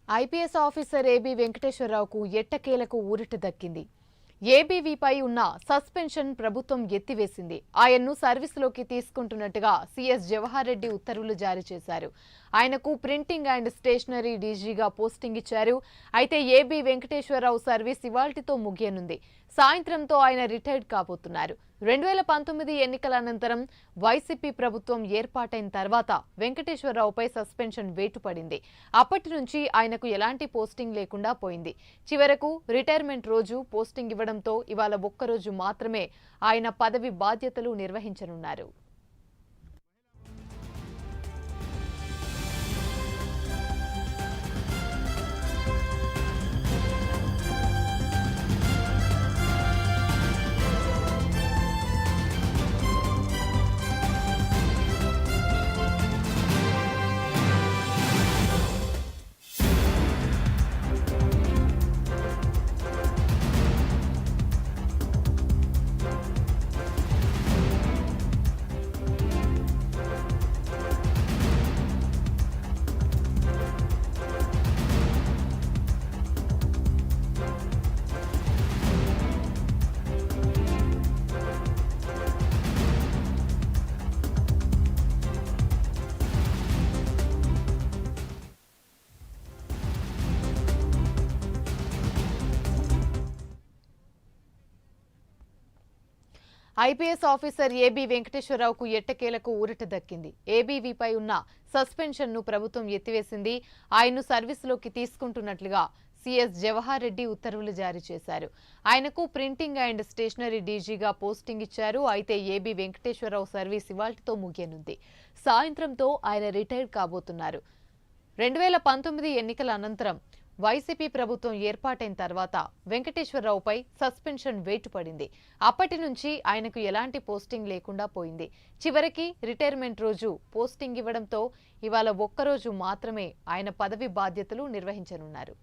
IPS officer AB వెంకటేశ్వరరావుకు ఎట్టకేలకు ఊరట దక్కింది. ఏబీవీపై ఉన్న సస్పెన్షన్ ప్రభుత్వం ఎత్తివేసింది. ఆయన్ను సర్వీసులోకి తీసుకుంటున్నట్టుగా సీఎస్ జవహర్ రెడ్డి ఉత్తర్వులు జారీ చేశారు. ఆయనకు ప్రింటింగ్ అండ్ స్టేషనరీ డీజీగా పోస్టింగ్ ఇచ్చారు. అయితే ఏబీ వెంకటేశ్వరరావు సర్వీస్ ఇవాల్టితో ముగియనుంది. సాయంత్రంతో ఆయన రిటైర్డ్ కాబోతున్నారు. 2019 ఎన్నికల అనంతరం వైసీపీ ప్రభుత్వం ఏర్పాటైన తర్వాత వెంకటేశ్వరరావుపై సస్పెన్షన్ వేటు పడింది. అప్పటి నుంచి ఆయనకు ఎలాంటి పోస్టింగ్ లేకుండా పోయింది. చివరకు రిటైర్మెంట్ రోజు పోస్టింగ్ ఇవ్వడంతో ఇవాళ ఒక్కరోజు మాత్రమే ఆయన పదవి బాధ్యతలు నిర్వహించనున్నారు. ఐపీఎస్ ఆఫీసర్ ఏబీ వెంకటేశ్వరరావుకు ఎట్టకేలకు ఊరట దక్కింది. ఏబీవీపై ఉన్న సస్పెన్షన్ను ప్రభుత్వం ఎత్తివేసింది. ఆయన్ను సర్వీసులోకి తీసుకుంటున్నట్లుగా సీఎస్ జవహర్ రెడ్డి ఉత్తర్వులు జారీ చేశారు. ఆయనకు ప్రింటింగ్ అండ్ స్టేషనరీ డీజీగా పోస్టింగ్ ఇచ్చారు. అయితే ఏబీ వెంకటేశ్వరరావు సర్వీస్ ఇవాల్టితో ముగియనుంది. సాయంత్రంతో ఆయన రిటైర్డ్ కాబోతున్నారు. 2019 ఎన్నికల అనంతరం వైసీపీ ప్రభుత్వం ఏర్పాటైన తర్వాత వెంకటేశ్వరరావుపై సస్పెన్షన్ వేటు పడింది. అప్పటి నుంచి ఆయనకు ఎలాంటి పోస్టింగ్ లేకుండా పోయింది. చివరికి రిటైర్మెంట్ రోజు పోస్టింగ్ ఇవ్వడంతో ఇవాళ ఒక్కరోజు మాత్రమే ఆయన పదవి బాధ్యతలు నిర్వహించనున్నారు.